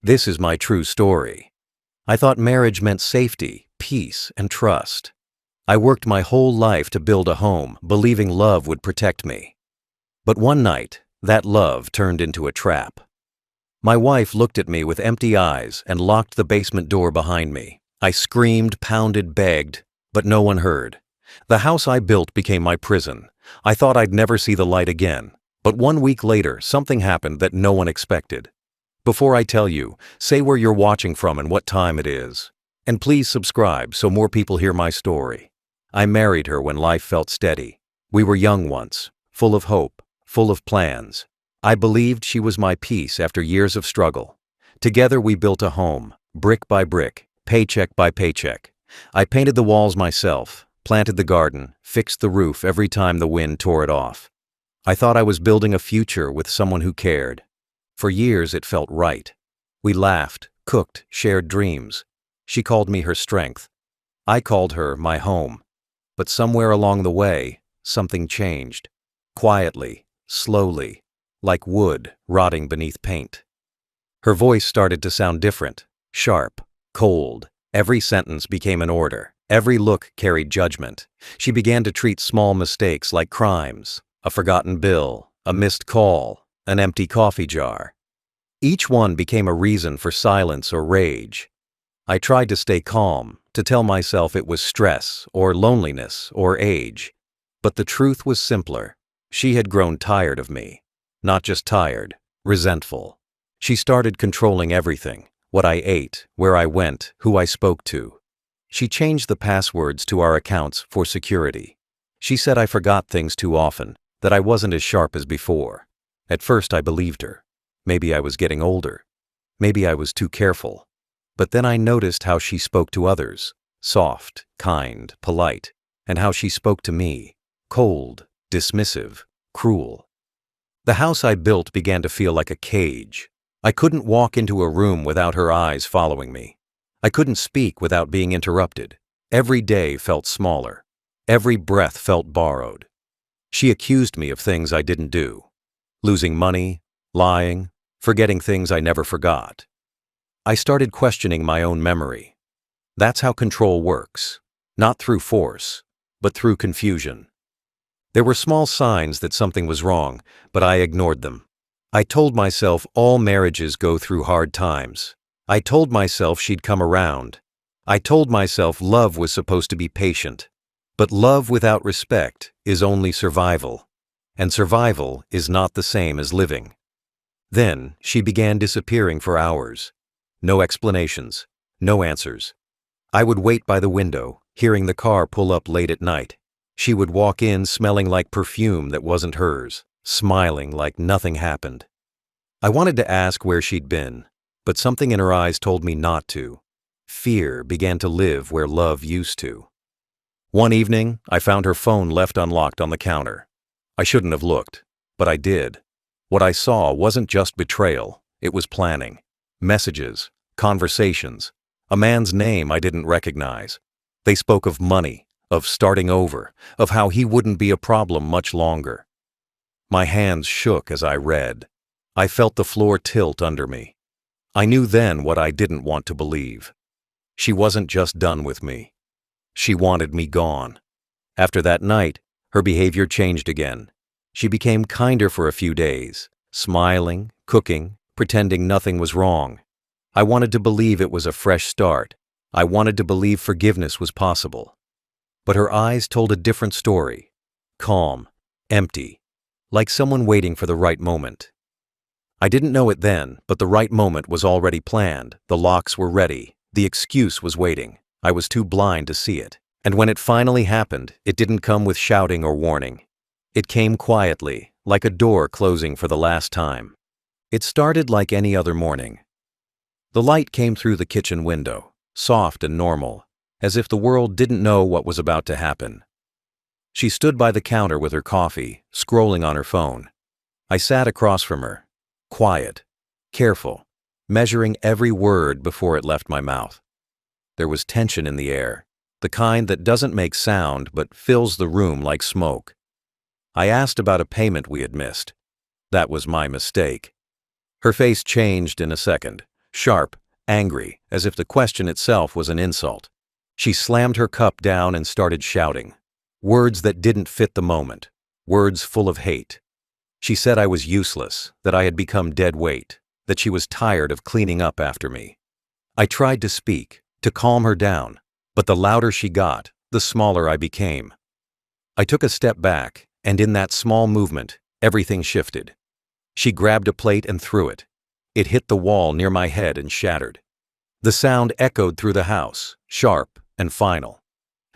This is my true story. I thought marriage meant safety, peace, and trust. I worked my whole life to build a home, believing love would protect me. But one night, that love turned into a trap. My wife looked at me with empty eyes and locked the basement door behind me. I screamed, pounded, begged, but no one heard. The house I built became my prison. I thought I'd never see the light again. But 1 week later, something happened that no one expected. Before I tell you, say where you're watching from and what time it is. And please subscribe so more people hear my story. I married her when life felt steady. We were young once, full of hope, full of plans. I believed she was my peace after years of struggle. Together we built a home, brick by brick, paycheck by paycheck. I painted the walls myself, planted the garden, fixed the roof every time the wind tore it off. I thought I was building a future with someone who cared. For years it felt right. We laughed, cooked, shared dreams. She called me her strength. I called her my home. But somewhere along the way, something changed. Quietly, slowly, like wood rotting beneath paint. Her voice started to sound different, sharp, cold. Every sentence became an order. Every look carried judgment. She began to treat small mistakes like crimes, a forgotten bill, a missed call, an empty coffee jar. Each one became a reason for silence or rage. I tried to stay calm, to tell myself it was stress or loneliness or age. But the truth was simpler. She had grown tired of me. Not just tired, resentful. She started controlling everything, what I ate, where I went, who I spoke to. She changed the passwords to our accounts for security. She said I forgot things too often, that I wasn't as sharp as before. At first I believed her. Maybe I was getting older. Maybe I was too careful. But then I noticed how she spoke to others, soft, kind, polite, and how she spoke to me, cold, dismissive, cruel. The house I built began to feel like a cage. I couldn't walk into a room without her eyes following me. I couldn't speak without being interrupted. Every day felt smaller. Every breath felt borrowed. She accused me of things I didn't do. Losing money, lying, forgetting things I never forgot. I started questioning my own memory. That's how control works. Not through force, but through confusion. There were small signs that something was wrong, but I ignored them. I told myself all marriages go through hard times. I told myself she'd come around. I told myself love was supposed to be patient. But love without respect is only survival. And survival is not the same as living. Then she began disappearing for hours. No explanations, no answers. I would wait by the window, hearing the car pull up late at night. She would walk in smelling like perfume that wasn't hers, smiling like nothing happened. I wanted to ask where she'd been, but something in her eyes told me not to. Fear began to live where love used to. One evening, I found her phone left unlocked on the counter. I shouldn't have looked, but I did. What I saw wasn't just betrayal, it was planning. Messages, conversations, a man's name I didn't recognize. They spoke of money, of starting over, of how he wouldn't be a problem much longer. My hands shook as I read. I felt the floor tilt under me. I knew then what I didn't want to believe. She wasn't just done with me. She wanted me gone. After that night, her behavior changed again. She became kinder for a few days, smiling, cooking, pretending nothing was wrong. I wanted to believe it was a fresh start. I wanted to believe forgiveness was possible. But her eyes told a different story. Calm, empty, like someone waiting for the right moment. I didn't know it then, but the right moment was already planned. The locks were ready. The excuse was waiting. I was too blind to see it. And when it finally happened, it didn't come with shouting or warning. It came quietly, like a door closing for the last time. It started like any other morning. The light came through the kitchen window, soft and normal, as if the world didn't know what was about to happen. She stood by the counter with her coffee, scrolling on her phone. I sat across from her, quiet, careful, measuring every word before it left my mouth. There was tension in the air, the kind that doesn't make sound but fills the room like smoke. I asked about a payment we had missed. That was my mistake. Her face changed in a second. sharp, angry, as if the question itself was an insult. She slammed her cup down and started shouting. Words that didn't fit the moment. Words full of hate. She said I was useless, that I had become dead weight, that she was tired of cleaning up after me. I tried to speak, to calm her down, but the louder she got, the smaller I became. I took a step back, and in that small movement, everything shifted. She grabbed a plate and threw it. It hit the wall near my head and shattered. The sound echoed through the house, sharp and final.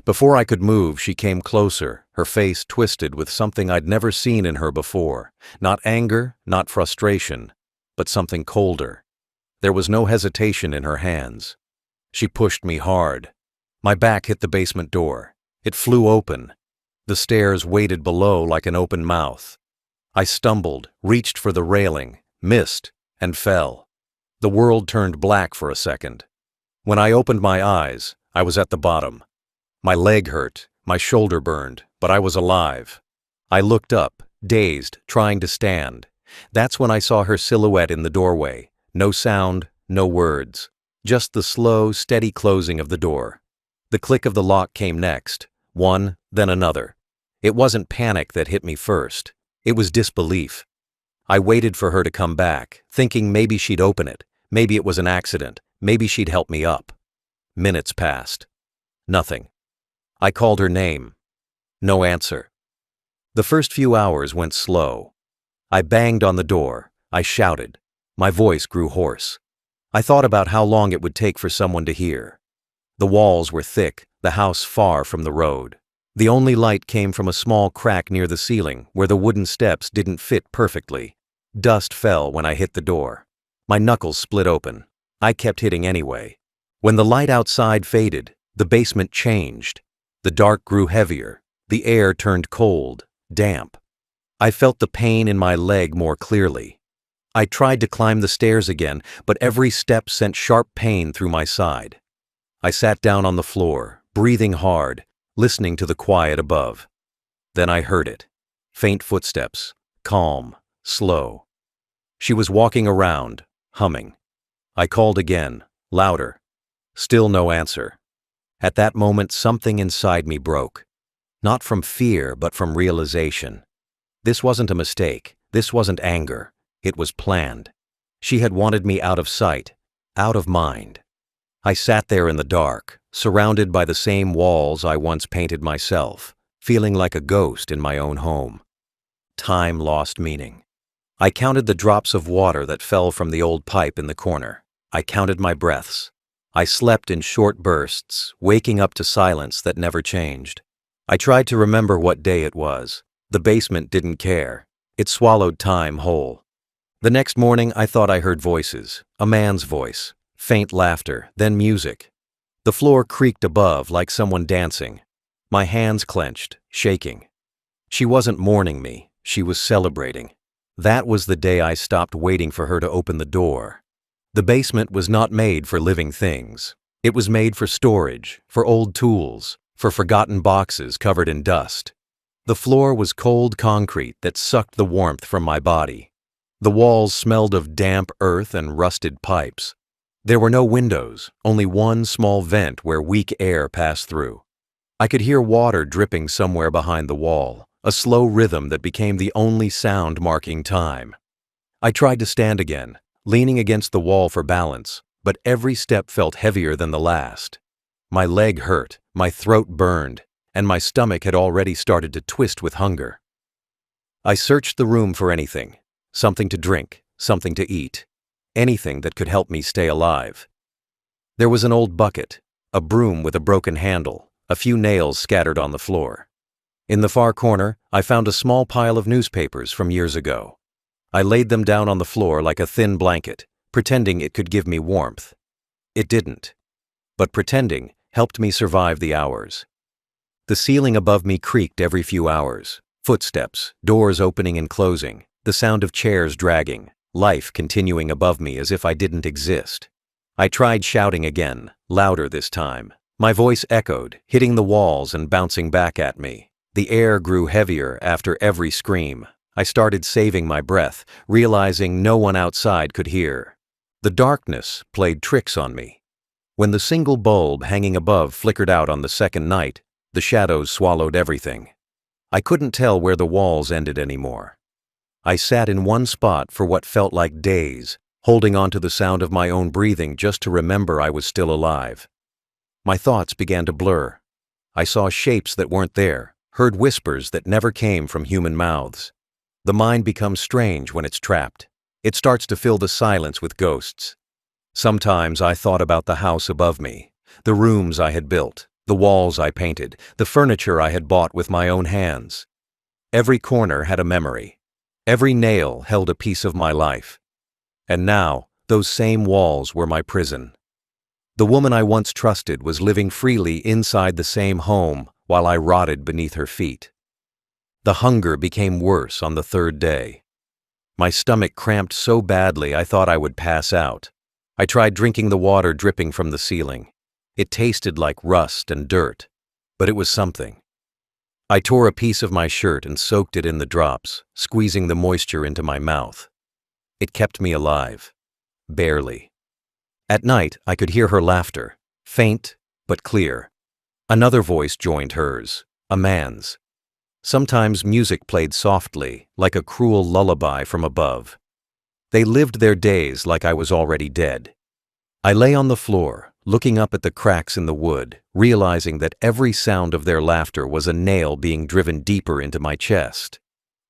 Before I could move, she came closer, her face twisted with something I'd never seen in her before. Not anger, not frustration, but something colder. There was no hesitation in her hands. She pushed me hard. My back hit the basement door. It flew open. The stairs waited below like an open mouth. I stumbled, reached for the railing, missed, and fell. The world turned black for a second. When I opened my eyes, I was at the bottom. My leg hurt, my shoulder burned, but I was alive. I looked up, dazed, trying to stand. That's when I saw her silhouette in the doorway. No sound, no words. Just the slow, steady closing of the door. The click of the lock came next. One, then another. It wasn't panic that hit me first. It was disbelief. I waited for her to come back, thinking maybe she'd open it. Maybe it was an accident. Maybe she'd help me up. Minutes passed. Nothing. I called her name. No answer. The first few hours went slow. I banged on the door. I shouted. My voice grew hoarse. I thought about how long it would take for someone to hear. The walls were thick, the house far from the road. The only light came from a small crack near the ceiling where the wooden steps didn't fit perfectly. Dust fell when I hit the door. My knuckles split open. I kept hitting anyway. When the light outside faded, the basement changed. The dark grew heavier. The air turned cold, damp. I felt the pain in my leg more clearly. I tried to climb the stairs again, but every step sent sharp pain through my side. I sat down on the floor, breathing hard, listening to the quiet above. Then I heard it. Faint footsteps, calm, slow. She was walking around, humming. I called again, louder. Still no answer. At that moment, something inside me broke. Not from fear, but from realization. This wasn't a mistake. This wasn't anger. It was planned. She had wanted me out of sight, out of mind. I sat there in the dark, surrounded by the same walls I once painted myself, feeling like a ghost in my own home. Time lost meaning. I counted the drops of water that fell from the old pipe in the corner. I counted my breaths. I slept in short bursts, waking up to silence that never changed. I tried to remember what day it was. The basement didn't care. It swallowed time whole. The next morning, I thought I heard voices, a man's voice, faint laughter, then music. The floor creaked above like someone dancing. My hands clenched, shaking. She wasn't mourning me, she was celebrating. That was the day I stopped waiting for her to open the door. The basement was not made for living things. It was made for storage, for old tools, for forgotten boxes covered in dust. The floor was cold concrete that sucked the warmth from my body. The walls smelled of damp earth and rusted pipes. There were no windows, only one small vent where weak air passed through. I could hear water dripping somewhere behind the wall, a slow rhythm that became the only sound marking time. I tried to stand again, leaning against the wall for balance, but every step felt heavier than the last. My leg hurt, my throat burned, and my stomach had already started to twist with hunger. I searched the room for anything. Something to drink, something to eat, anything that could help me stay alive. There was an old bucket, a broom with a broken handle, a few nails scattered on the floor. In the far corner, I found a small pile of newspapers from years ago. I laid them down on the floor like a thin blanket, pretending it could give me warmth. It didn't. But pretending helped me survive the hours. The ceiling above me creaked every few hours. Footsteps, doors opening and closing. The sound of chairs dragging, life continuing above me as if I didn't exist. I tried shouting again, louder this time. My voice echoed, hitting the walls and bouncing back at me. The air grew heavier after every scream. I started saving my breath, realizing no one outside could hear. The darkness played tricks on me. When the single bulb hanging above flickered out on the second night, the shadows swallowed everything. I couldn't tell where the walls ended anymore. I sat in one spot for what felt like days, holding on to the sound of my own breathing just to remember I was still alive. My thoughts began to blur. I saw shapes that weren't there, heard whispers that never came from human mouths. The mind becomes strange when it's trapped. It starts to fill the silence with ghosts. Sometimes I thought about the house above me, the rooms I had built, the walls I painted, the furniture I had bought with my own hands. Every corner had a memory. Every nail held a piece of my life. And now, those same walls were my prison. The woman I once trusted was living freely inside the same home while I rotted beneath her feet. The hunger became worse on the third day. My stomach cramped so badly I thought I would pass out. I tried drinking the water dripping from the ceiling. It tasted like rust and dirt, but it was something. I tore a piece of my shirt and soaked it in the drops, squeezing the moisture into my mouth. It kept me alive. Barely. At night, I could hear her laughter, faint but clear. Another voice joined hers, a man's. Sometimes music played softly, like a cruel lullaby from above. They lived their days like I was already dead. I lay on the floor, looking up at the cracks in the wood, realizing that every sound of their laughter was a nail being driven deeper into my chest.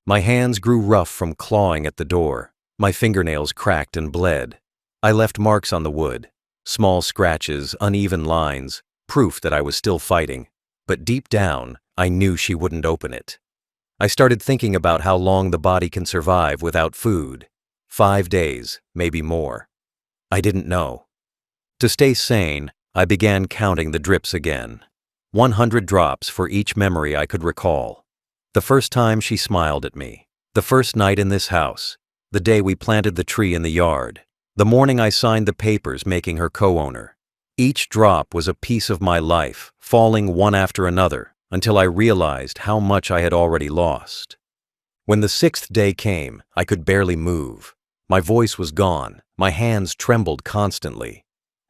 My hands grew rough from clawing at the door. My fingernails cracked and bled. I left marks on the wood, small scratches, uneven lines, proof that I was still fighting. But deep down, I knew she wouldn't open it. I started thinking about how long the body can survive without food. 5 days, maybe more. I didn't know. To stay sane, I began counting the drips again. 100 drops for each memory I could recall. The first time she smiled at me. The first night in this house. The day we planted the tree in the yard. The morning I signed the papers making her co-owner. Each drop was a piece of my life, falling one after another, until I realized how much I had already lost. When the 6th day came, I could barely move. My voice was gone, my hands trembled constantly.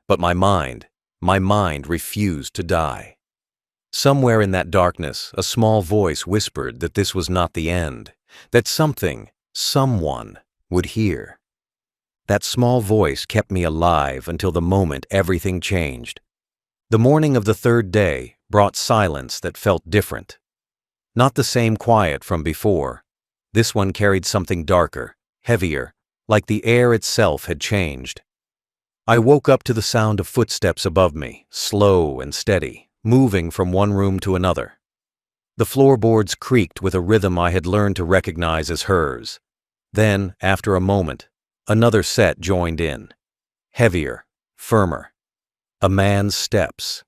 But my mind refused to die. Somewhere in that darkness, a small voice whispered that this was not the end, that someone would hear. That small voice kept me alive until the moment everything changed. The morning of the 3rd day brought silence that felt different. Not the same quiet from before. This one carried something darker, heavier, like the air itself had changed. I woke up to the sound of footsteps above me, slow and steady, moving from one room to another. The floorboards creaked with a rhythm I had learned to recognize as hers. Then, after a moment, another set joined in. Heavier, firmer. A man's steps.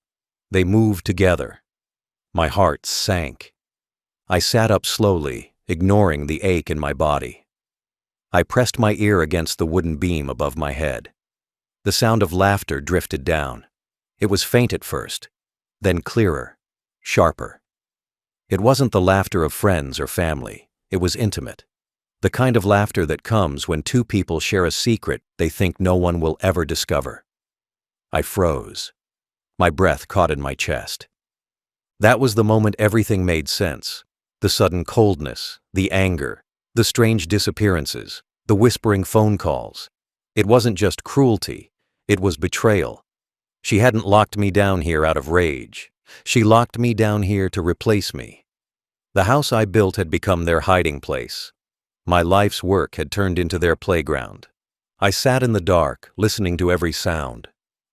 They moved together. My heart sank. I sat up slowly, ignoring the ache in my body. I pressed my ear against the wooden beam above my head. The sound of laughter drifted down. It was faint at first, then clearer, sharper. It wasn't the laughter of friends or family. It was intimate. The kind of laughter that comes when two people share a secret they think no one will ever discover. I froze. My breath caught in my chest. That was the moment everything made sense. The sudden coldness, the anger, the strange disappearances, the whispering phone calls. It wasn't just cruelty, it was betrayal. She hadn't locked me down here out of rage. She locked me down here to replace me. The house I built had become their hiding place. My life's work had turned into their playground. I sat in the dark, listening to every sound.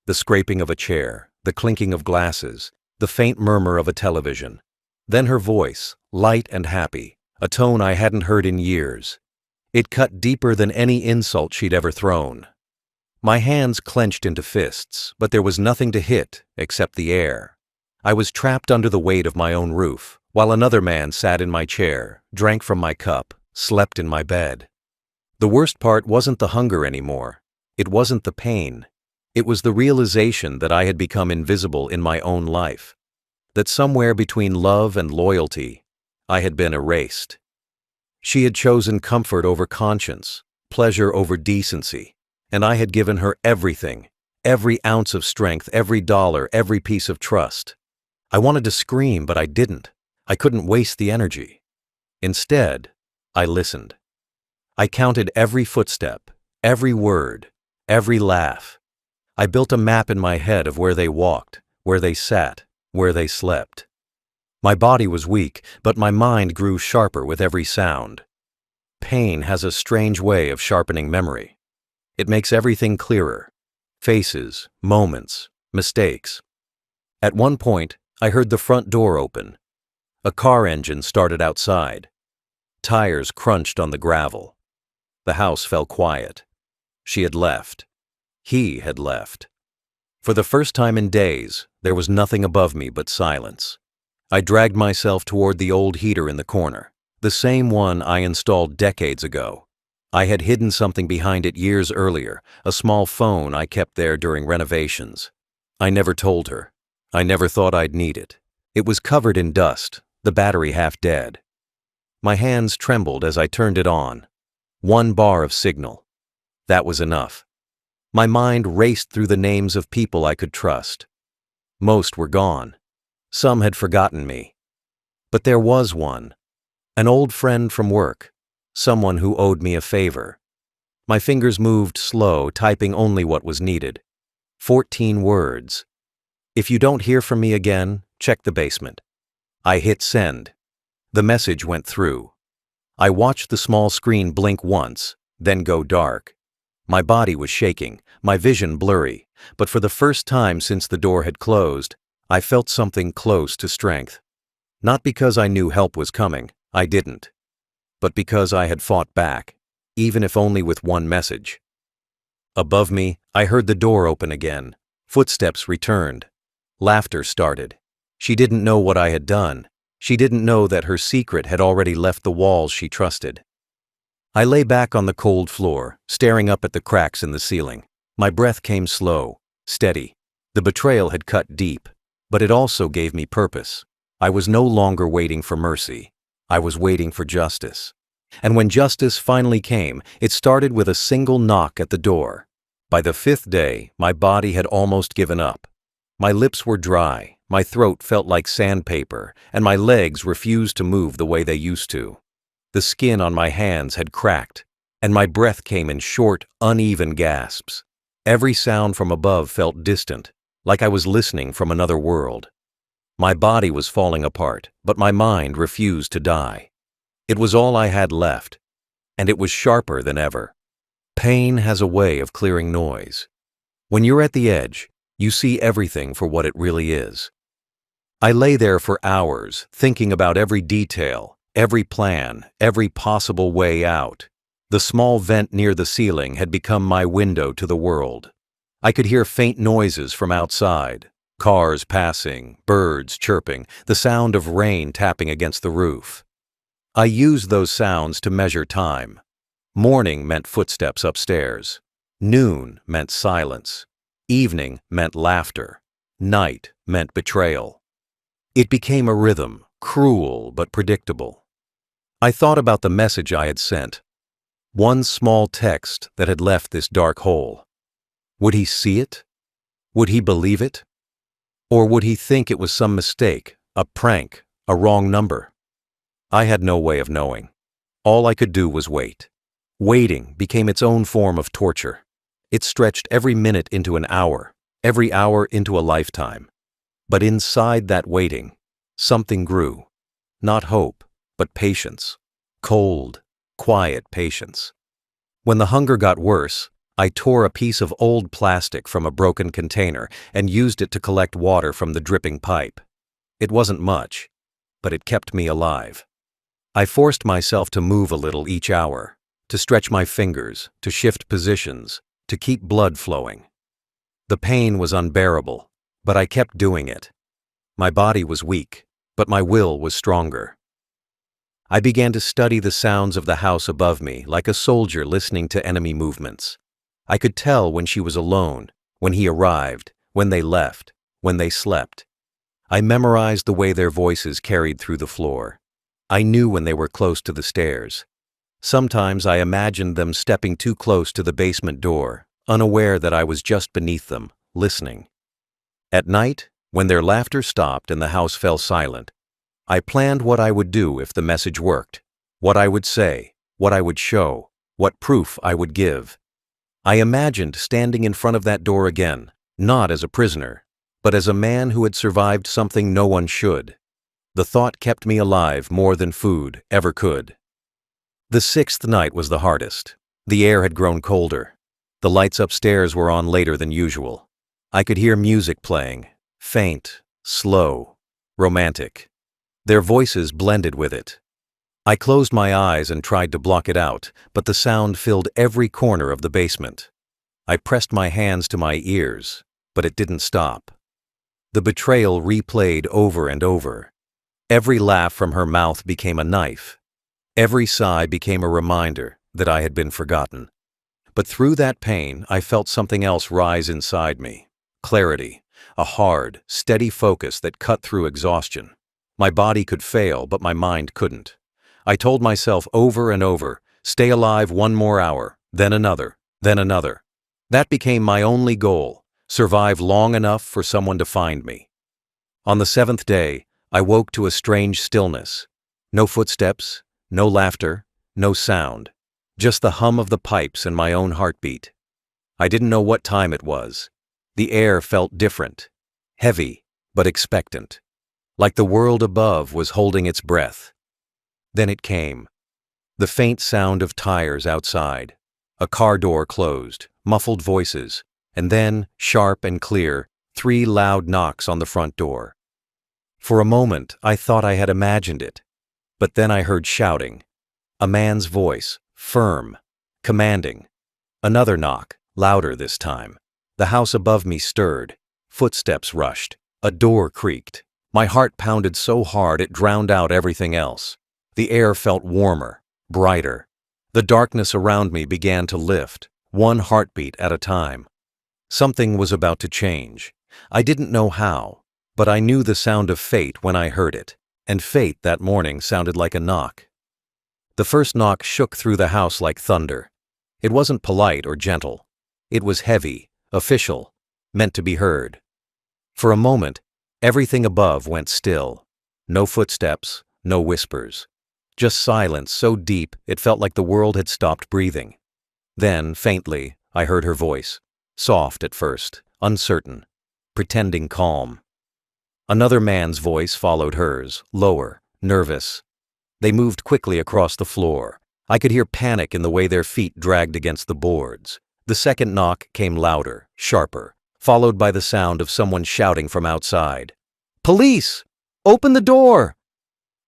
The scraping of a chair, the clinking of glasses, the faint murmur of a television. Then her voice, light and happy, a tone I hadn't heard in years. It cut deeper than any insult she'd ever thrown. My hands clenched into fists, but there was nothing to hit except the air. I was trapped under the weight of my own roof, while another man sat in my chair, drank from my cup, slept in my bed. The worst part wasn't the hunger anymore. It wasn't the pain. It was the realization that I had become invisible in my own life. That somewhere between love and loyalty, I had been erased. She had chosen comfort over conscience, pleasure over decency, And I had given her everything, every ounce of strength, every dollar, every piece of trust. I wanted to scream, but I didn't. I couldn't waste the energy. Instead, I listened. I counted every footstep, every word, every laugh. I built a map in my head of where they walked, where they sat, where they slept. My body was weak, but my mind grew sharper with every sound. Pain has a strange way of sharpening memory. It makes everything clearer. Faces, moments, mistakes. At one point, I heard the front door open. A car engine started outside. Tires crunched on the gravel. The house fell quiet. She had left. He had left. For the first time in days, there was nothing above me but silence. I dragged myself toward the old heater in the corner, the same one I installed decades ago. I had hidden something behind it years earlier, a small phone I kept there during renovations. I never told her. I never thought I'd need it. It was covered in dust, the battery half dead. My hands trembled as I turned it on. 1 bar of signal. That was enough. My mind raced through the names of people I could trust. Most were gone. Some had forgotten me. But there was one. An old friend from work. Someone who owed me a favor. My fingers moved slow, typing only what was needed. 14 words. If you don't hear from me again, check the basement. I hit send. The message went through. I watched the small screen blink once, then go dark. My body was shaking, my vision blurry, but for the first time since the door had closed, I felt something close to strength. Not because I knew help was coming, I didn't. But because I had fought back, even if only with one message. Above me, I heard the door open again. Footsteps returned. Laughter started. She didn't know what I had done. She didn't know that her secret had already left the walls she trusted. I lay back on the cold floor, staring up at the cracks in the ceiling. My breath came slow, steady. The betrayal had cut deep, but it also gave me purpose. I was no longer waiting for mercy. I was waiting for justice. And when justice finally came, it started with a single knock at the door. By the 5th day, my body had almost given up. My lips were dry, my throat felt like sandpaper, and my legs refused to move the way they used to. The skin on my hands had cracked, and my breath came in short, uneven gasps. Every sound from above felt distant, like I was listening from another world. My body was falling apart, but my mind refused to die. It was all I had left, and it was sharper than ever. Pain has a way of clearing noise. When you're at the edge, you see everything for what it really is. I lay there for hours, thinking about every detail, every plan, every possible way out. The small vent near the ceiling had become my window to the world. I could hear faint noises from outside. Cars passing, birds chirping, the sound of rain tapping against the roof. I used those sounds to measure time. Morning meant footsteps upstairs. Noon meant silence. Evening meant laughter. Night meant betrayal. It became a rhythm, cruel but predictable. I thought about the message I had sent. One small text that had left this dark hole. Would he see it? Would he believe it? Or would he think it was some mistake, a prank, a wrong number? I had no way of knowing. All I could do was wait. Waiting became its own form of torture. It stretched every minute into an hour, every hour into a lifetime. But inside that waiting, something grew. Not hope, but patience. Cold, quiet patience. When the hunger got worse, I tore a piece of old plastic from a broken container and used it to collect water from the dripping pipe. It wasn't much, but it kept me alive. I forced myself to move a little each hour, to stretch my fingers, to shift positions, to keep blood flowing. The pain was unbearable, but I kept doing it. My body was weak, but my will was stronger. I began to study the sounds of the house above me like a soldier listening to enemy movements. I could tell when she was alone, when he arrived, when they left, when they slept. I memorized the way their voices carried through the floor. I knew when they were close to the stairs. Sometimes I imagined them stepping too close to the basement door, unaware that I was just beneath them, listening. At night, when their laughter stopped and the house fell silent, I planned what I would do if the message worked, what I would say, what I would show, what proof I would give. I imagined standing in front of that door again, not as a prisoner, but as a man who had survived something no one should. The thought kept me alive more than food ever could. The sixth night was the hardest. The air had grown colder. The lights upstairs were on later than usual. I could hear music playing, faint, slow, romantic. Their voices blended with it. I closed my eyes and tried to block it out, but the sound filled every corner of the basement. I pressed my hands to my ears, but it didn't stop. The betrayal replayed over and over. Every laugh from her mouth became a knife. Every sigh became a reminder that I had been forgotten. But through that pain, I felt something else rise inside me. Clarity, a hard, steady focus that cut through exhaustion. My body could fail, but my mind couldn't. I told myself over and over, stay alive one more hour, then another, then another. That became my only goal, survive long enough for someone to find me. On the seventh day, I woke to a strange stillness. No footsteps, no laughter, no sound. Just the hum of the pipes and my own heartbeat. I didn't know what time it was. The air felt different, heavy, but expectant. Like the world above was holding its breath. Then it came. The faint sound of tires outside. A car door closed, muffled voices, and then, sharp and clear, 3 loud knocks on the front door. For a moment, I thought I had imagined it. But then I heard shouting. A man's voice, firm, commanding. Another knock, louder this time. The house above me stirred. Footsteps rushed. A door creaked. My heart pounded so hard it drowned out everything else. The air felt warmer, brighter. The darkness around me began to lift, one heartbeat at a time. Something was about to change. I didn't know how, but I knew the sound of fate when I heard it, and fate that morning sounded like a knock. The first knock shook through the house like thunder. It wasn't polite or gentle. It was heavy, official, meant to be heard. For a moment, everything above went still. No footsteps, no whispers. Just silence so deep it felt like the world had stopped breathing. Then, faintly, I heard her voice. Soft at first, uncertain, pretending calm. Another man's voice followed hers, lower, nervous. They moved quickly across the floor. I could hear panic in the way their feet dragged against the boards. The second knock came louder, sharper, followed by the sound of someone shouting from outside. "Police! Open the door!"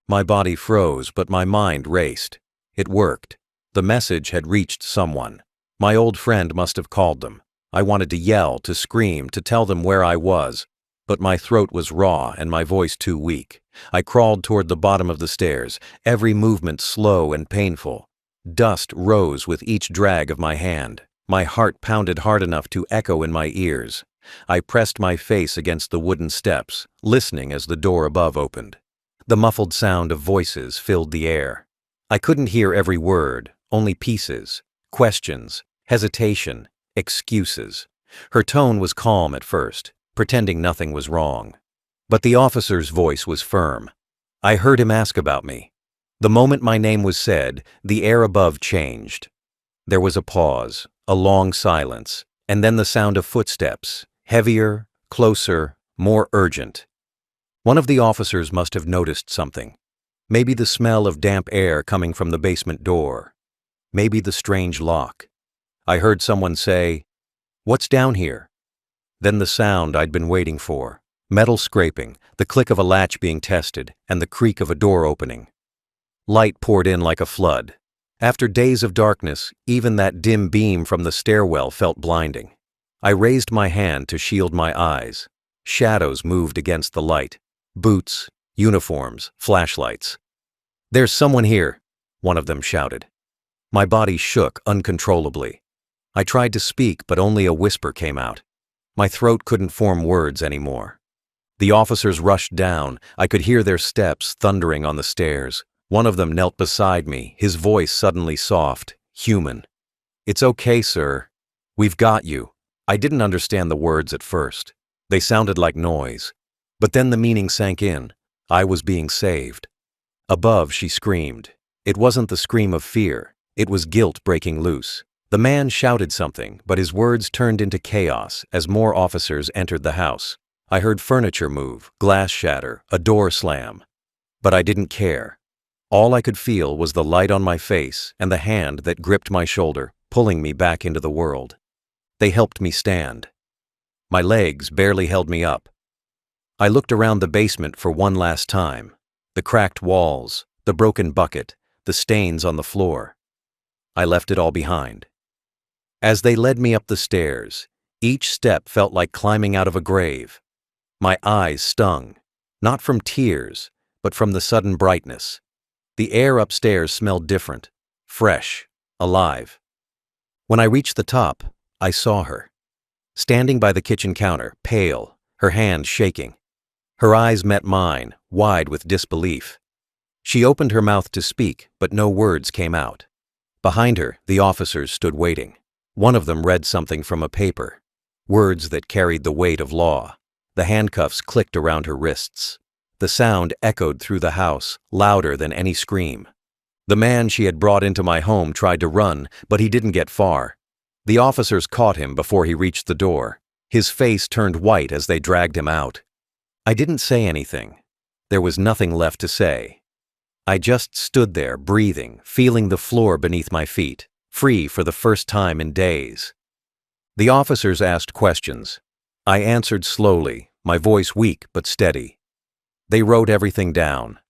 My body froze, but my mind raced. It worked. The message had reached someone. My old friend must have called them. I wanted to yell, to scream, to tell them where I was, but my throat was raw and my voice too weak. I crawled toward the bottom of the stairs, every movement slow and painful. Dust rose with each drag of my hand. My heart pounded hard enough to echo in my ears. I pressed my face against the wooden steps, listening as the door above opened. The muffled sound of voices filled the air. I couldn't hear every word, only pieces, questions, hesitation, excuses. Her tone was calm at first, pretending nothing was wrong. But the officer's voice was firm. I heard him ask about me. The moment my name was said, the air above changed. There was a pause, a long silence, and then the sound of footsteps, heavier, closer, more urgent. One of the officers must have noticed something. Maybe the smell of damp air coming from the basement door. Maybe the strange lock. I heard someone say, "What's down here?" Then the sound I'd been waiting for. Metal scraping, the click of a latch being tested, and the creak of a door opening. Light poured in like a flood. After days of darkness, even that dim beam from the stairwell felt blinding. I raised my hand to shield my eyes. Shadows moved against the light. Boots, uniforms, flashlights. "There's someone here," one of them shouted. My body shook uncontrollably. I tried to speak, but only a whisper came out. My throat couldn't form words anymore. The officers rushed down. I could hear their steps thundering on the stairs. One of them knelt beside me, his voice suddenly soft, human. "It's okay, sir." "We've got you." I didn't understand the words at first. They sounded like noise. But then the meaning sank in. I was being saved. Above, she screamed. It wasn't the scream of fear. It was guilt breaking loose. The man shouted something, but his words turned into chaos as more officers entered the house. I heard furniture move, glass shatter, a door slam. But I didn't care. All I could feel was the light on my face and the hand that gripped my shoulder, pulling me back into the world. They helped me stand. My legs barely held me up. I looked around the basement for one last time. The cracked walls, the broken bucket, the stains on the floor. I left it all behind. As they led me up the stairs, each step felt like climbing out of a grave. My eyes stung, not from tears, but from the sudden brightness. The air upstairs smelled different, fresh, alive. When I reached the top, I saw her. Standing by the kitchen counter, pale, her hand shaking. Her eyes met mine, wide with disbelief. She opened her mouth to speak, but no words came out. Behind her, the officers stood waiting. One of them read something from a paper, words that carried the weight of law. The handcuffs clicked around her wrists. The sound echoed through the house, louder than any scream. The man she had brought into my home tried to run, but he didn't get far. The officers caught him before he reached the door. His face turned white as they dragged him out. I didn't say anything. There was nothing left to say. I just stood there, breathing, feeling the floor beneath my feet, free for the first time in days. The officers asked questions. I answered slowly, my voice weak but steady. They wrote everything down.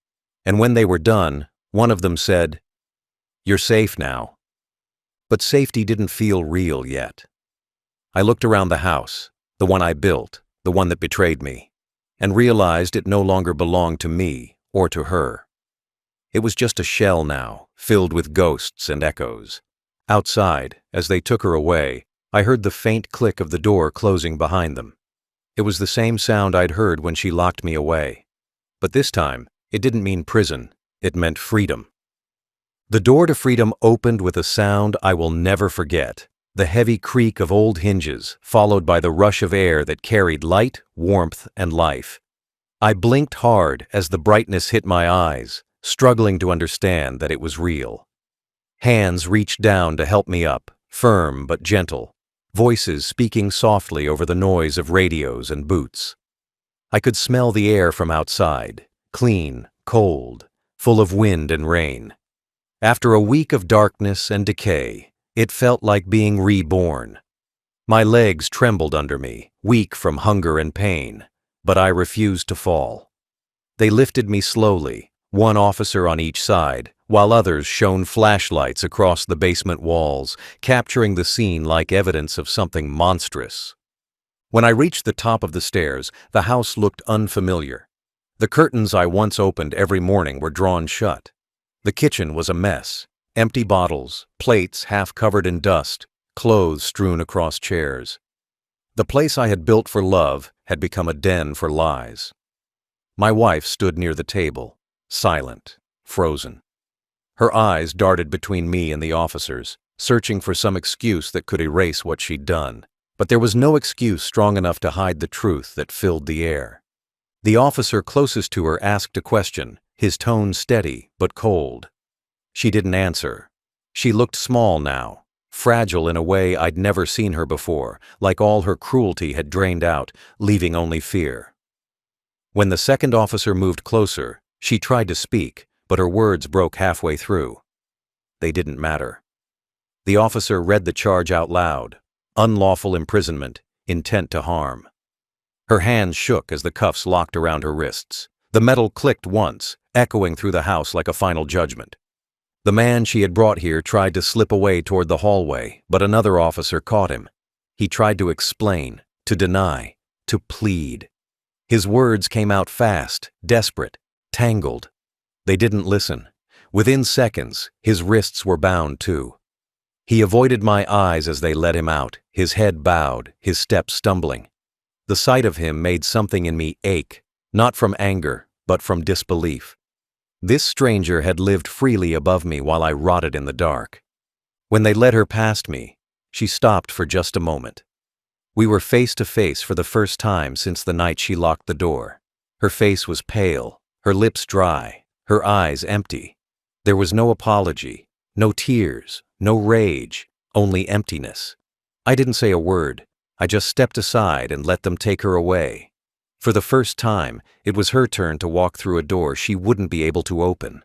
And when they were done, one of them said, "You're safe now." But safety didn't feel real yet. I looked around the house, the one I built, the one that betrayed me, and realized it no longer belonged to me or to her. It was just a shell now, filled with ghosts and echoes. Outside, as they took her away, I heard the faint click of the door closing behind them. It was the same sound I'd heard when she locked me away. But this time, it didn't mean prison, it meant freedom. The door to freedom opened with a sound I will never forget, the heavy creak of old hinges, followed by the rush of air that carried light, warmth, and life. I blinked hard as the brightness hit my eyes, struggling to understand that it was real. Hands reached down to help me up, firm but gentle, voices speaking softly over the noise of radios and boots. I could smell the air from outside, clean, cold, full of wind and rain. After a week of darkness and decay, it felt like being reborn. My legs trembled under me, weak from hunger and pain, but I refused to fall. They lifted me slowly, one officer on each side, while others shone flashlights across the basement walls, capturing the scene like evidence of something monstrous. When I reached the top of the stairs, the house looked unfamiliar. The curtains I once opened every morning were drawn shut. The kitchen was a mess. Empty bottles, plates half covered in dust, clothes strewn across chairs. The place I had built for love had become a den for lies. My wife stood near the table, silent, frozen. Her eyes darted between me and the officers, searching for some excuse that could erase what she'd done. But there was no excuse strong enough to hide the truth that filled the air. The officer closest to her asked a question, his tone steady but cold. She didn't answer. She looked small now, fragile in a way I'd never seen her before, like all her cruelty had drained out, leaving only fear. When the second officer moved closer, she tried to speak, but her words broke halfway through. They didn't matter. The officer read the charge out loud. Unlawful imprisonment, intent to harm. Her hands shook as the cuffs locked around her wrists. The metal clicked once, echoing through the house like a final judgment. The man she had brought here tried to slip away toward the hallway, but another officer caught him. He tried to explain, to deny, to plead. His words came out fast, desperate, tangled. They didn't listen. Within seconds, his wrists were bound too. He avoided my eyes as they led him out, his head bowed, his steps stumbling. The sight of him made something in me ache, not from anger, but from disbelief. This stranger had lived freely above me while I rotted in the dark. When they led her past me, She stopped for just a moment. We were face to face for the first time since the night she locked the door. Her face was pale, her lips dry, her eyes empty. There was no apology, no tears, no rage, only emptiness. I didn't say a word. I just stepped aside and let them take her away. For the first time, it was her turn to walk through a door she wouldn't be able to open.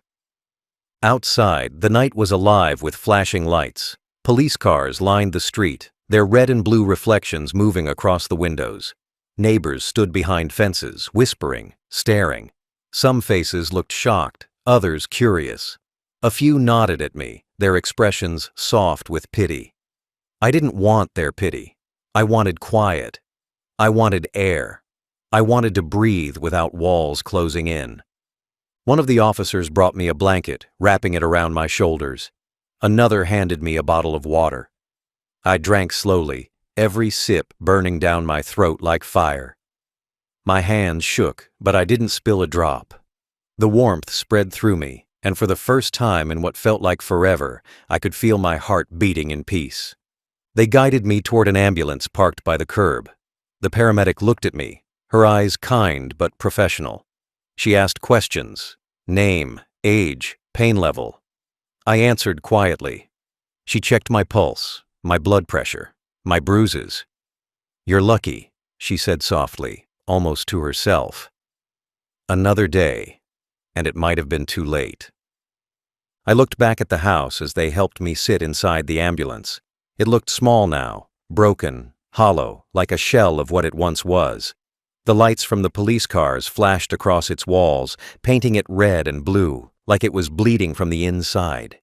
Outside, the night was alive with flashing lights. Police cars lined the street, their red and blue reflections moving across the windows. Neighbors stood behind fences, whispering, staring. Some faces looked shocked, others curious. A few nodded at me, their expressions soft with pity. I didn't want their pity. I wanted quiet. I wanted air. I wanted to breathe without walls closing in. One of the officers brought me a blanket, wrapping it around my shoulders. Another handed me a bottle of water. I drank slowly, every sip burning down my throat like fire. My hands shook, but I didn't spill a drop. The warmth spread through me, and for the first time in what felt like forever, I could feel my heart beating in peace. They guided me toward an ambulance parked by the curb. The paramedic looked at me, her eyes kind but professional. She asked questions: name, age, pain level. I answered quietly. She checked my pulse, my blood pressure, my bruises. "You're lucky," she said softly, almost to herself. Another day, and it might have been too late. I looked back at the house as they helped me sit inside the ambulance. It looked small now, broken, hollow, like a shell of what it once was. The lights from the police cars flashed across its walls, painting it red and blue, like it was bleeding from the inside.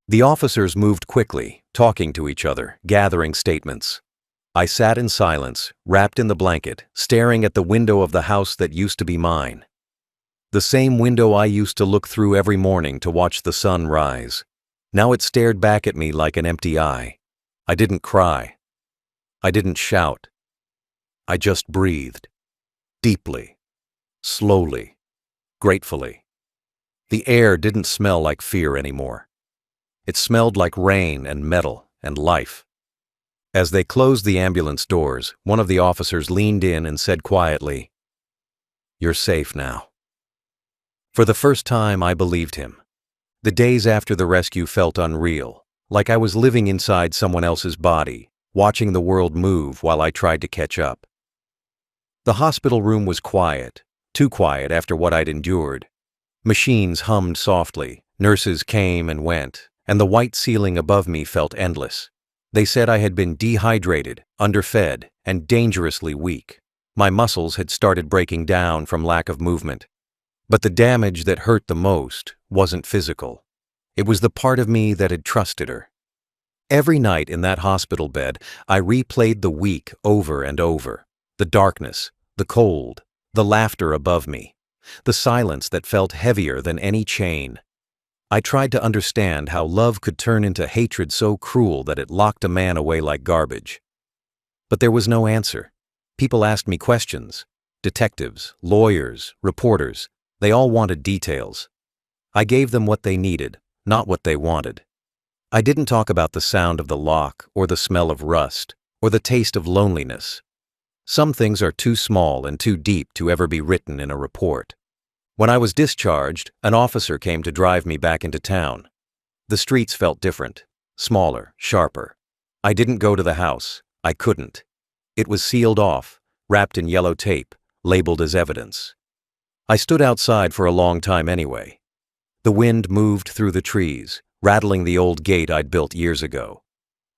The officers moved quickly, talking to each other, gathering statements. I sat in silence, wrapped in the blanket, staring at the window of the house that used to be mine. The same window I used to look through every morning to watch the sun rise. Now it stared back at me like an empty eye. I didn't cry. I didn't shout. I just breathed. Deeply. Slowly. Gratefully. The air didn't smell like fear anymore. It smelled like rain and metal and life. As they closed the ambulance doors, one of the officers leaned in and said quietly, "You're safe now." For the first time, I believed him. The days after the rescue felt unreal, like I was living inside someone else's body, watching the world move while I tried to catch up. The hospital room was quiet, too quiet after what I'd endured. Machines hummed softly, nurses came and went, and the white ceiling above me felt endless. They said I had been dehydrated, underfed, and dangerously weak. My muscles had started breaking down from lack of movement. But the damage that hurt the most wasn't physical. It was the part of me that had trusted her. Every night in that hospital bed, I replayed the week over and over. The darkness, the cold, the laughter above me, the silence that felt heavier than any chain. I tried to understand how love could turn into hatred so cruel that it locked a man away like garbage. But there was no answer. People asked me questions. Detectives, lawyers, reporters, they all wanted details. I gave them what they needed, not what they wanted. I didn't talk about the sound of the lock, or the smell of rust, or the taste of loneliness. Some things are too small and too deep to ever be written in a report. When I was discharged, an officer came to drive me back into town. The streets felt different, smaller, sharper. I didn't go to the house. I couldn't. It was sealed off, wrapped in yellow tape, labeled as evidence. I stood outside for a long time anyway. The wind moved through the trees, rattling the old gate I'd built years ago.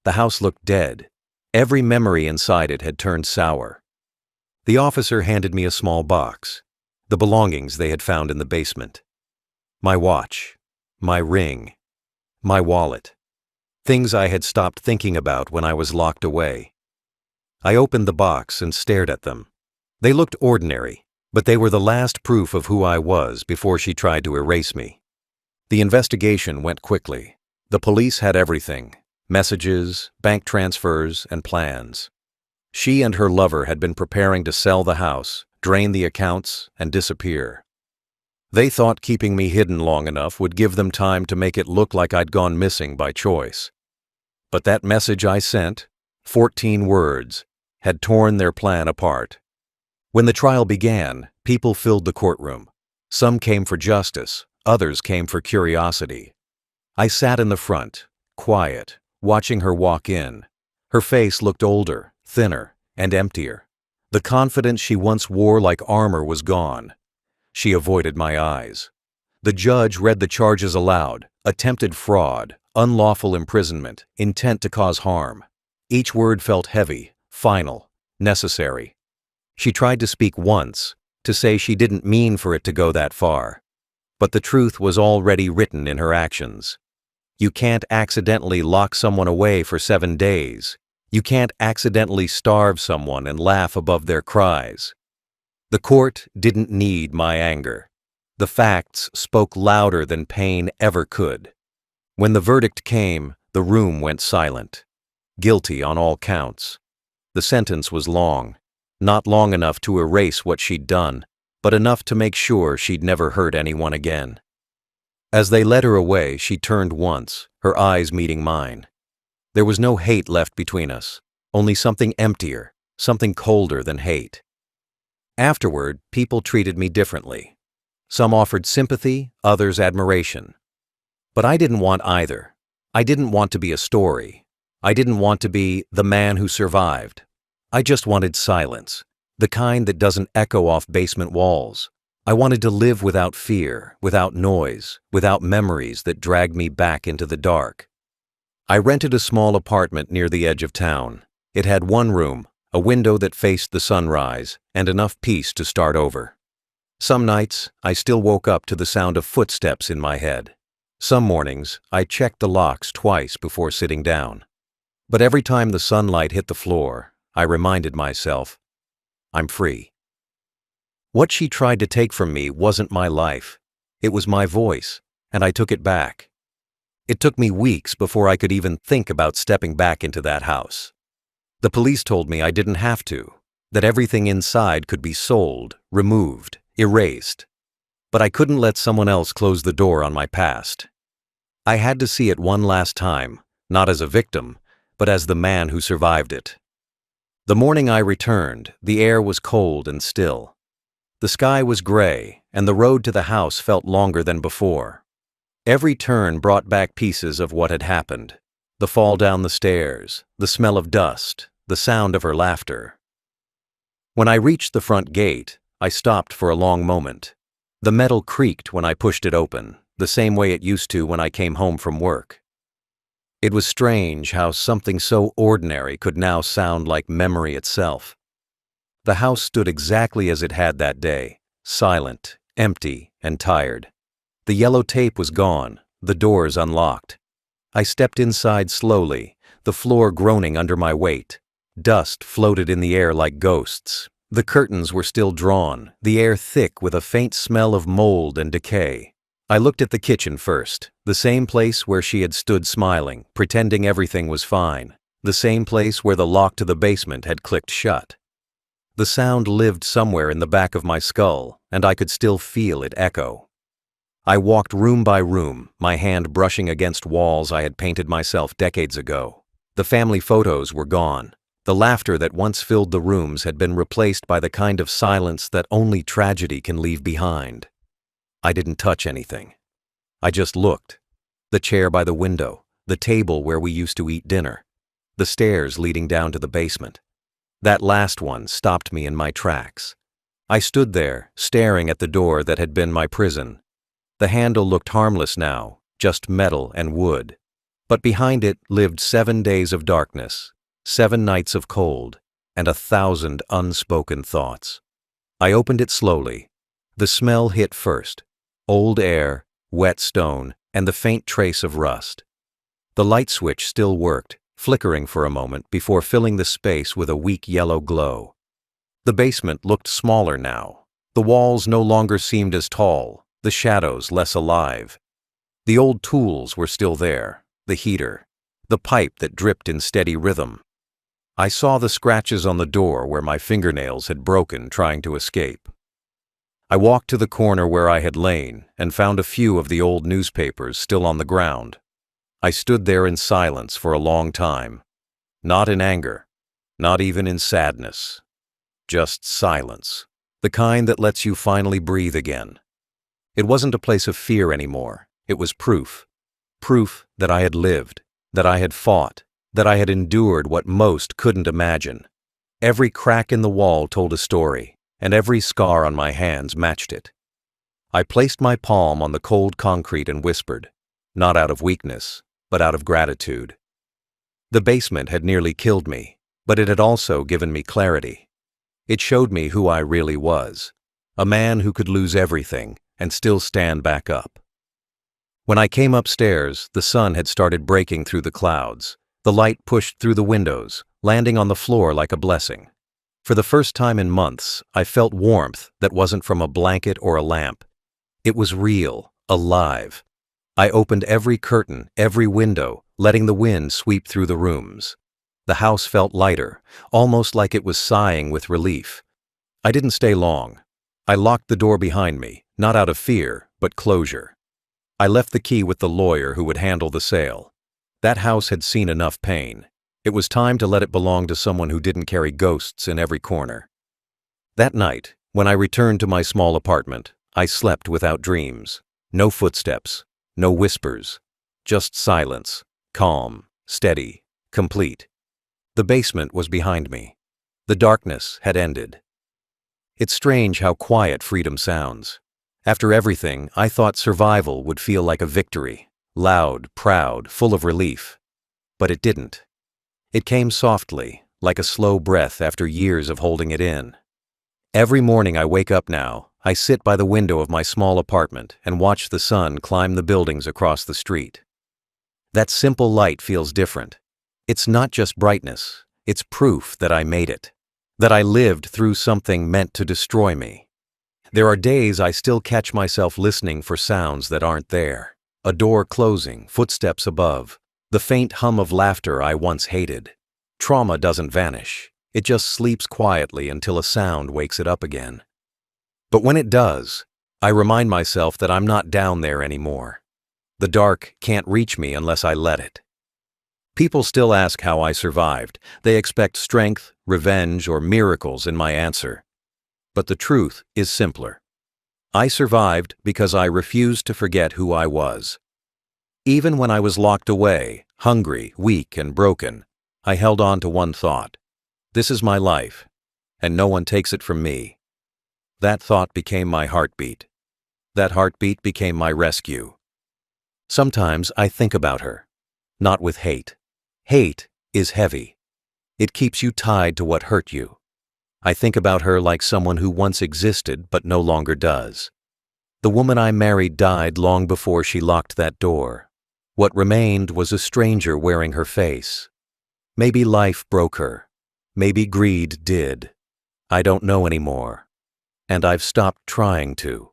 The house looked dead. Every memory inside it had turned sour. The officer handed me a small box, the belongings they had found in the basement. My watch, my ring, my wallet, things I had stopped thinking about when I was locked away. I opened the box and stared at them. They looked ordinary, but they were the last proof of who I was before she tried to erase me. The investigation went quickly. The police had everything: messages, bank transfers, and plans. She and her lover had been preparing to sell the house, drain the accounts, and disappear. They thought keeping me hidden long enough would give them time to make it look like I'd gone missing by choice. But that message I sent, 14 words, had torn their plan apart. When the trial began, people filled the courtroom. Some came for justice, others came for curiosity. I sat in the front, quiet, watching her walk in. Her face looked older, thinner, and emptier. The confidence she once wore like armor was gone. She avoided my eyes. The judge read the charges aloud: attempted fraud, unlawful imprisonment, intent to cause harm. Each word felt heavy, final, necessary. She tried to speak once, to say she didn't mean for it to go that far. But the truth was already written in her actions. You can't accidentally lock someone away for 7 days. You can't accidentally starve someone and laugh above their cries. The court didn't need my anger. The facts spoke louder than pain ever could. When the verdict came, the room went silent. Guilty on all counts. The sentence was long. Not long enough to erase what she'd done, but enough to make sure she'd never hurt anyone again. As they led her away, she turned once, her eyes meeting mine. There was no hate left between us, only something emptier, something colder than hate. Afterward, people treated me differently. Some offered sympathy, others admiration. But I didn't want either. I didn't want to be a story. I didn't want to be the man who survived. I just wanted silence, the kind that doesn't echo off basement walls. I wanted to live without fear, without noise, without memories that dragged me back into the dark. I rented a small apartment near the edge of town. It had one room, a window that faced the sunrise, and enough peace to start over. Some nights, I still woke up to the sound of footsteps in my head. Some mornings, I checked the locks twice before sitting down. But every time the sunlight hit the floor, I reminded myself, I'm free. What she tried to take from me wasn't my life. It was my voice, and I took it back. It took me weeks before I could even think about stepping back into that house. The police told me I didn't have to, that everything inside could be sold, removed, erased. But I couldn't let someone else close the door on my past. I had to see it one last time, not as a victim, but as the man who survived it. The morning I returned, the air was cold and still. The sky was gray, and the road to the house felt longer than before. Every turn brought back pieces of what had happened. The fall down the stairs, the smell of dust, the sound of her laughter. When I reached the front gate, I stopped for a long moment. The metal creaked when I pushed it open, the same way it used to when I came home from work. It was strange how something so ordinary could now sound like memory itself. The house stood exactly as it had that day, silent, empty, and tired. The yellow tape was gone, the doors unlocked. I stepped inside slowly, the floor groaning under my weight. Dust floated in the air like ghosts. The curtains were still drawn, the air thick with a faint smell of mold and decay. I looked at the kitchen first, the same place where she had stood smiling, pretending everything was fine, the same place where the lock to the basement had clicked shut. The sound lived somewhere in the back of my skull, and I could still feel it echo. I walked room by room, my hand brushing against walls I had painted myself decades ago. The family photos were gone. The laughter that once filled the rooms had been replaced by the kind of silence that only tragedy can leave behind. I didn't touch anything. I just looked. The chair by the window, the table where we used to eat dinner, the stairs leading down to the basement. That last one stopped me in my tracks. I stood there, staring at the door that had been my prison. The handle looked harmless now, just metal and wood. But behind it lived 7 days of darkness, 7 nights of cold, and 1,000 unspoken thoughts. I opened it slowly. The smell hit first: old air, wet stone, and the faint trace of rust. The light switch still worked, flickering for a moment before filling the space with a weak yellow glow. The basement looked smaller now. The walls no longer seemed as tall, the shadows less alive. The old tools were still there, the heater, the pipe that dripped in steady rhythm. I saw the scratches on the door where my fingernails had broken trying to escape. I walked to the corner where I had lain and found a few of the old newspapers still on the ground. I stood there in silence for a long time. Not in anger, not even in sadness. Just silence. The kind that lets you finally breathe again. It wasn't a place of fear anymore. It was proof. Proof that I had lived, that I had fought, that I had endured what most couldn't imagine. Every crack in the wall told a story, and every scar on my hands matched it. I placed my palm on the cold concrete and whispered, not out of weakness, but out of gratitude. The basement had nearly killed me, but it had also given me clarity. It showed me who I really was, a man who could lose everything and still stand back up. When I came upstairs, the sun had started breaking through the clouds. The light pushed through the windows, landing on the floor like a blessing. For the first time in months, I felt warmth that wasn't from a blanket or a lamp. It was real, alive. I opened every curtain, every window, letting the wind sweep through the rooms. The house felt lighter, almost like it was sighing with relief. I didn't stay long. I locked the door behind me, not out of fear, but closure. I left the key with the lawyer who would handle the sale. That house had seen enough pain. It was time to let it belong to someone who didn't carry ghosts in every corner. That night, when I returned to my small apartment, I slept without dreams. No footsteps, no whispers, just silence, calm, steady, complete. The basement was behind me. The darkness had ended. It's strange how quiet freedom sounds. After everything, I thought survival would feel like a victory, loud, proud, full of relief. But it didn't. It came softly, like a slow breath after years of holding it in. Every morning I wake up now, I sit by the window of my small apartment and watch the sun climb the buildings across the street. That simple light feels different. It's not just brightness, it's proof that I made it, that I lived through something meant to destroy me. There are days I still catch myself listening for sounds that aren't there. A door closing, footsteps above, the faint hum of laughter I once hated. Trauma doesn't vanish. It just sleeps quietly until a sound wakes it up again. But when it does, I remind myself that I'm not down there anymore. The dark can't reach me unless I let it. People still ask how I survived. They expect strength, revenge, or miracles in my answer. But the truth is simpler. I survived because I refused to forget who I was. Even when I was locked away, hungry, weak, and broken, I held on to one thought. This is my life, and no one takes it from me. That thought became my heartbeat. That heartbeat became my rescue. Sometimes I think about her, not with hate. Hate is heavy. It keeps you tied to what hurt you. I think about her like someone who once existed but no longer does. The woman I married died long before she locked that door. What remained was a stranger wearing her face. Maybe life broke her. Maybe greed did. I don't know anymore. And I've stopped trying to.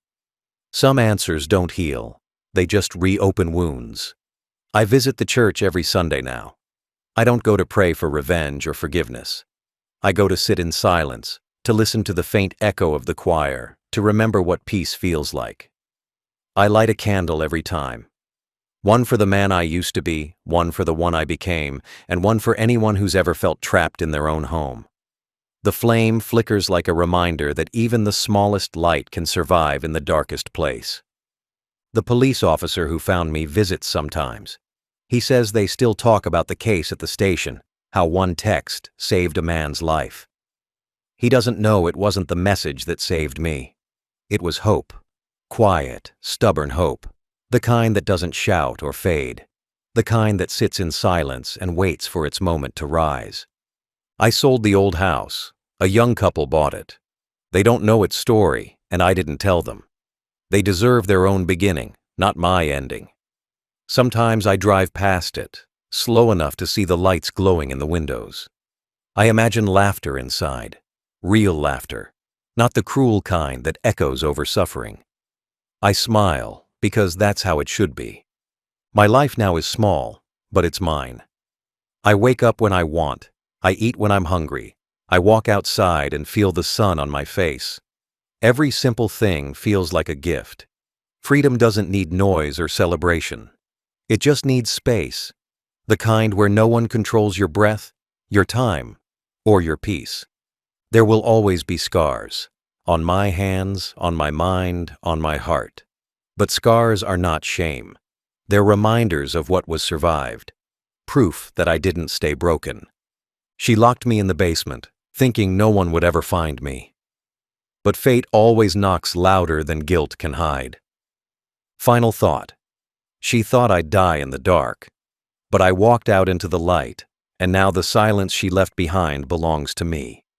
Some answers don't heal. They just reopen wounds. I visit the church every Sunday now. I don't go to pray for revenge or forgiveness. I go to sit in silence, to listen to the faint echo of the choir, to remember what peace feels like. I light a candle every time. One for the man I used to be, one for the one I became, and one for anyone who's ever felt trapped in their own home. The flame flickers like a reminder that even the smallest light can survive in the darkest place. The police officer who found me visits sometimes. He says they still talk about the case at the station, how one text saved a man's life. He doesn't know it wasn't the message that saved me. It was hope. Quiet, stubborn hope. The kind that doesn't shout or fade. The kind that sits in silence and waits for its moment to rise. I sold the old house. A young couple bought it. They don't know its story, and I didn't tell them. They deserve their own beginning, not my ending. Sometimes I drive past it, slow enough to see the lights glowing in the windows. I imagine laughter inside, real laughter, not the cruel kind that echoes over suffering. I smile, because that's how it should be. My life now is small, but it's mine. I wake up when I want. I eat when I'm hungry. I walk outside and feel the sun on my face. Every simple thing feels like a gift. Freedom doesn't need noise or celebration. It just needs space. The kind where no one controls your breath, your time, or your peace. There will always be scars. On my hands, on my mind, on my heart. But scars are not shame. They're reminders of what was survived. Proof that I didn't stay broken. She locked me in the basement, thinking no one would ever find me. But fate always knocks louder than guilt can hide. Final thought. She thought I'd die in the dark. But I walked out into the light, and now the silence she left behind belongs to me.